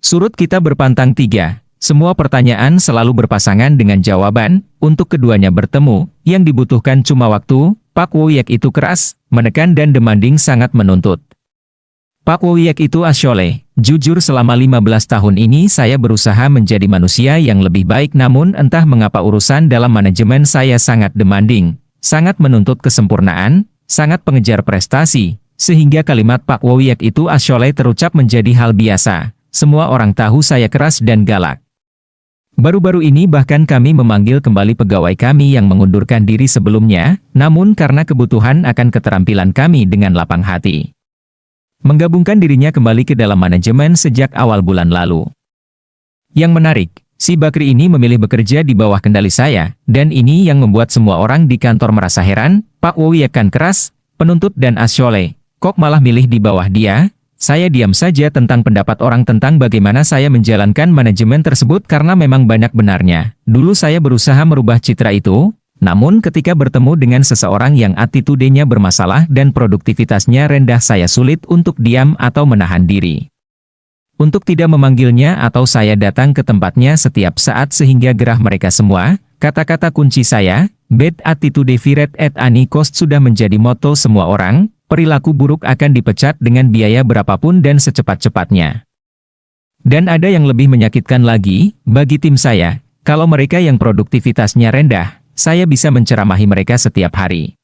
Surut kita berpantang tiga. Semua pertanyaan selalu berpasangan dengan jawaban. Untuk keduanya bertemu, yang dibutuhkan cuma waktu. Pak Woyek itu keras, menekan dan demanding sangat menuntut. Pak Woyek itu asyoleh. Jujur selama 15 tahun ini saya berusaha menjadi manusia yang lebih baik, namun entah mengapa urusan dalam manajemen saya sangat demanding, sangat menuntut kesempurnaan, sangat pengejar prestasi, sehingga kalimat Pak Woyek itu asyoleh terucap menjadi hal biasa. Semua orang tahu saya keras dan galak. Baru-baru ini bahkan kami memanggil kembali pegawai kami yang mengundurkan diri sebelumnya, namun karena kebutuhan akan keterampilan kami dengan lapang hati, menggabungkan dirinya kembali ke dalam manajemen sejak awal bulan lalu. Yang menarik, si Bakri ini memilih bekerja di bawah kendali saya, dan ini yang membuat semua orang di kantor merasa heran. Pak Woyek kan keras, penuntut dan asyoleh, kok malah milih di bawah dia? Saya diam saja tentang pendapat orang tentang bagaimana saya menjalankan manajemen tersebut karena memang banyak benarnya. Dulu saya berusaha merubah citra itu, namun ketika bertemu dengan seseorang yang attitude-nya bermasalah dan produktivitasnya rendah, saya sulit untuk diam atau menahan diri untuk tidak memanggilnya atau saya datang ke tempatnya setiap saat sehingga gerah mereka semua. Kata-kata kunci saya, bad attitude fired at any cost, sudah menjadi moto semua orang. Perilaku buruk akan dipecat dengan biaya berapapun dan secepat-cepatnya. Dan ada yang lebih menyakitkan lagi, bagi tim saya, kalau mereka yang produktivitasnya rendah, saya bisa menceramahi mereka setiap hari.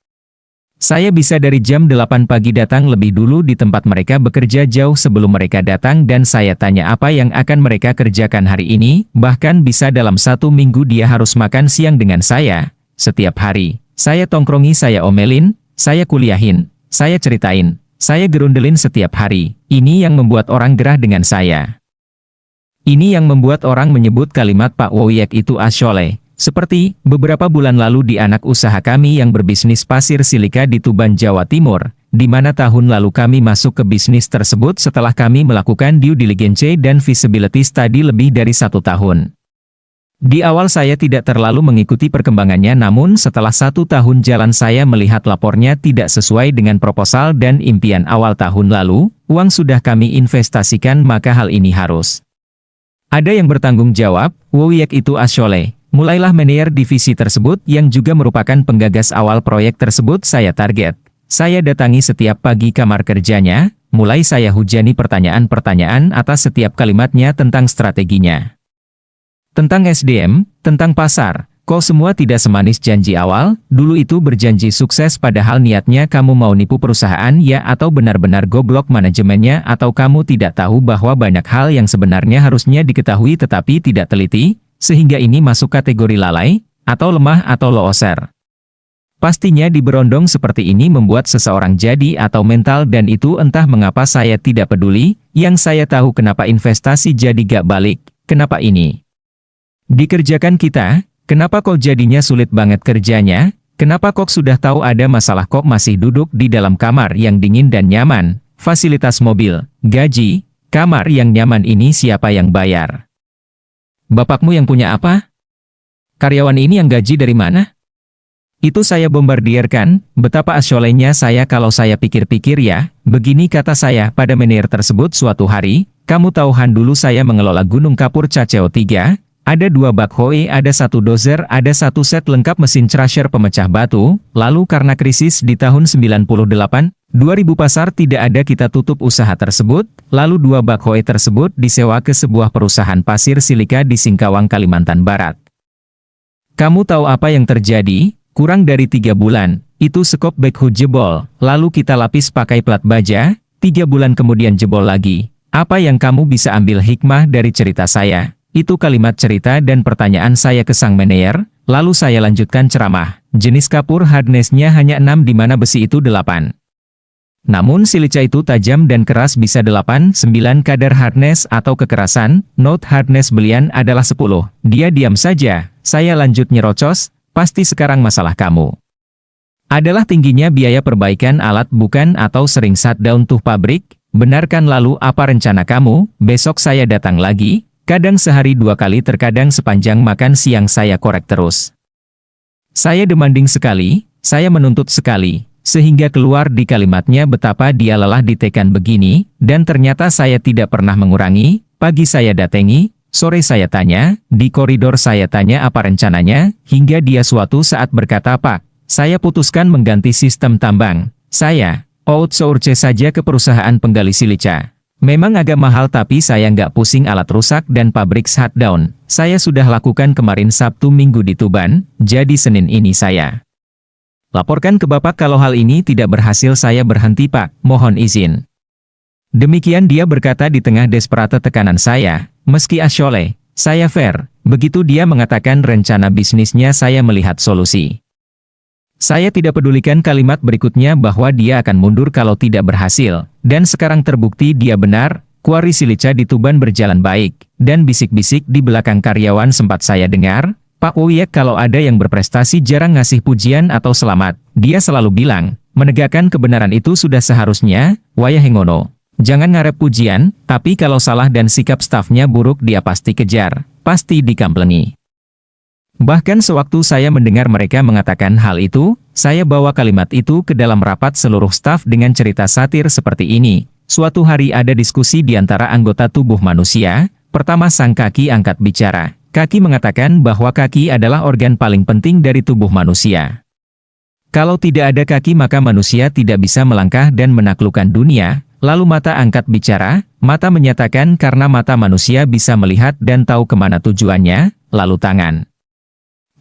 Saya bisa dari jam 8 pagi datang lebih dulu di tempat mereka bekerja jauh sebelum mereka datang dan saya tanya apa yang akan mereka kerjakan hari ini, bahkan bisa dalam 1 minggu dia harus makan siang dengan saya. Setiap hari, saya tongkrongi, saya omelin, saya kuliahin, saya ceritain, saya gerundelin setiap hari. Ini yang membuat orang gerah dengan saya. Ini yang membuat orang menyebut kalimat Pak Woyek itu asyoleh. Seperti beberapa bulan lalu di anak usaha kami yang berbisnis pasir silika di Tuban, Jawa Timur, di mana tahun lalu kami masuk ke bisnis tersebut setelah kami melakukan due diligence dan feasibility study lebih dari 1 tahun. Di awal saya tidak terlalu mengikuti perkembangannya, namun setelah 1 tahun jalan saya melihat lapornya tidak sesuai dengan proposal dan impian awal tahun lalu. Uang sudah kami investasikan, maka hal ini harus ada yang bertanggung jawab. Woyek itu asyoleh. Mulailah manajer divisi tersebut yang juga merupakan penggagas awal proyek tersebut saya target. Saya datangi setiap pagi kamar kerjanya, mulai saya hujani pertanyaan-pertanyaan atas setiap kalimatnya tentang strateginya, tentang SDM, tentang pasar. Kok semua tidak semanis janji awal? Dulu itu berjanji sukses padahal niatnya kamu mau nipu perusahaan ya, atau benar-benar goblok manajemennya, atau kamu tidak tahu bahwa banyak hal yang sebenarnya harusnya diketahui tetapi tidak teliti, sehingga ini masuk kategori lalai, atau lemah atau loser. Pastinya diberondong seperti ini membuat seseorang jadi atau mental, dan itu entah mengapa saya tidak peduli. Yang saya tahu kenapa investasi jadi gak balik, kenapa ini dikerjakan kita, kenapa kok jadinya sulit banget kerjanya, kenapa kok sudah tahu ada masalah kok masih duduk di dalam kamar yang dingin dan nyaman, fasilitas mobil, gaji, kamar yang nyaman ini siapa yang bayar? Bapakmu yang punya apa? Karyawan ini yang gaji dari mana? Itu saya bombardierkan, betapa asyolehnya saya kalau saya pikir-pikir ya. Begini kata saya pada manajer tersebut suatu hari, kamu tahu Han, dulu saya mengelola Gunung Kapur Caceo 3, ada 2 backhoe, ada 1 dozer, ada 1 set lengkap mesin crusher pemecah batu, lalu karena krisis di tahun 98, 2000 pasar tidak ada, kita tutup usaha tersebut, lalu 2 backhoe tersebut disewa ke sebuah perusahaan pasir silika di Singkawang, Kalimantan Barat. Kamu tahu apa yang terjadi? Kurang dari 3 bulan, itu skop backhoe jebol, lalu kita lapis pakai plat baja, 3 bulan kemudian jebol lagi. Apa yang kamu bisa ambil hikmah dari cerita saya? Itu kalimat cerita dan pertanyaan saya ke sang manajer, lalu saya lanjutkan ceramah. Jenis kapur hardness-nya hanya 6 di mana besi itu 8. Namun silica itu tajam dan keras bisa 8, 9 kadar hardness atau kekerasan, note hardness belian adalah 10. Dia diam saja, saya lanjut nyerocos, pasti sekarang masalah kamu adalah tingginya biaya perbaikan alat bukan, atau sering shutdown tuh pabrik, benarkan, lalu apa rencana kamu? Besok saya datang lagi. Kadang sehari 2 kali, terkadang sepanjang makan siang saya korek terus. Saya demanding sekali, saya menuntut sekali, sehingga keluar di kalimatnya betapa dia lelah ditekan begini, dan ternyata saya tidak pernah mengurangi. Pagi saya datangi, sore saya tanya, di koridor saya tanya apa rencananya, hingga dia suatu saat berkata, "Pak, saya putuskan mengganti sistem tambang. Saya outsource saja ke perusahaan penggali silica. Memang agak mahal tapi saya nggak pusing alat rusak dan pabrik shutdown. Saya sudah lakukan kemarin Sabtu Minggu di Tuban, jadi Senin ini saya laporkan ke Bapak kalau hal ini tidak berhasil saya berhenti Pak, mohon izin." Demikian dia berkata di tengah desperate tekanan saya, meski asyole, saya fair. Begitu dia mengatakan rencana bisnisnya saya melihat solusi. Saya tidak pedulikan kalimat berikutnya bahwa dia akan mundur kalau tidak berhasil, dan sekarang terbukti dia benar, kuari silica di Tuban berjalan baik, dan bisik-bisik di belakang karyawan sempat saya dengar, Pak Woyek kalau ada yang berprestasi jarang ngasih pujian atau selamat, dia selalu bilang, menegakkan kebenaran itu sudah seharusnya, wayahengono. Jangan ngarep pujian, tapi kalau salah dan sikap stafnya buruk dia pasti kejar, pasti dikamplengi. Bahkan sewaktu saya mendengar mereka mengatakan hal itu, saya bawa kalimat itu ke dalam rapat seluruh staf dengan cerita satir seperti ini. Suatu hari ada diskusi di antara anggota tubuh manusia, pertama sang kaki angkat bicara. Kaki mengatakan bahwa kaki adalah organ paling penting dari tubuh manusia. Kalau tidak ada kaki maka manusia tidak bisa melangkah dan menaklukkan dunia. Lalu mata angkat bicara, mata menyatakan karena mata manusia bisa melihat dan tahu kemana tujuannya, lalu tangan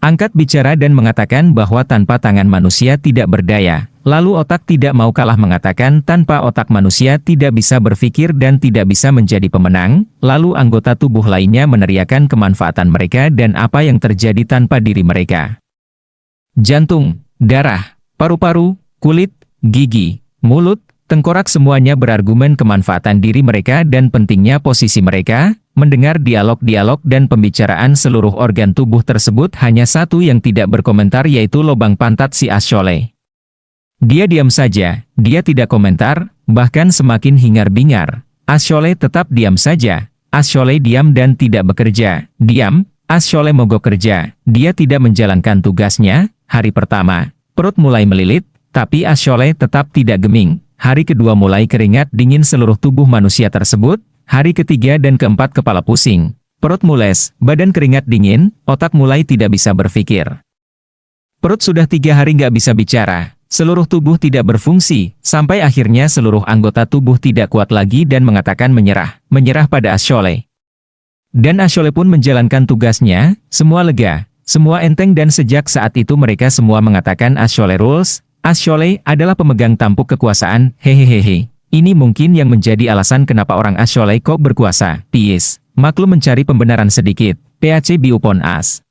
angkat bicara dan mengatakan bahwa tanpa tangan manusia tidak berdaya. Lalu otak tidak mau kalah mengatakan tanpa otak manusia tidak bisa berpikir dan tidak bisa menjadi pemenang. Lalu anggota tubuh lainnya meneriakan kemanfaatan mereka dan apa yang terjadi tanpa diri mereka. Jantung, darah, paru-paru, kulit, gigi, mulut, tengkorak semuanya berargumen kemanfaatan diri mereka dan pentingnya posisi mereka. Mendengar dialog-dialog dan pembicaraan seluruh organ tubuh tersebut hanya satu yang tidak berkomentar yaitu lubang pantat si asyole. Dia diam saja, dia tidak komentar, bahkan semakin hingar-bingar. Asyole tetap diam saja, asyole diam dan tidak bekerja, diam, asyole mogok kerja, dia tidak menjalankan tugasnya. Hari pertama, perut mulai melilit, tapi asyole tetap tidak geming. Hari kedua mulai keringat dingin seluruh tubuh manusia tersebut. Hari ketiga dan keempat kepala pusing, perut mules, badan keringat dingin, otak mulai tidak bisa berpikir. Perut sudah 3 hari nggak bisa bicara, seluruh tubuh tidak berfungsi, sampai akhirnya seluruh anggota tubuh tidak kuat lagi dan mengatakan menyerah pada asyole. Dan asyole pun menjalankan tugasnya, semua lega, semua enteng dan sejak saat itu mereka semua mengatakan asyole rules, asyole adalah pemegang tampuk kekuasaan, hehehehe. Ini mungkin yang menjadi alasan kenapa orang asyole kok berkuasa. Peace. Maklum mencari pembenaran sedikit. PAC Biupon As.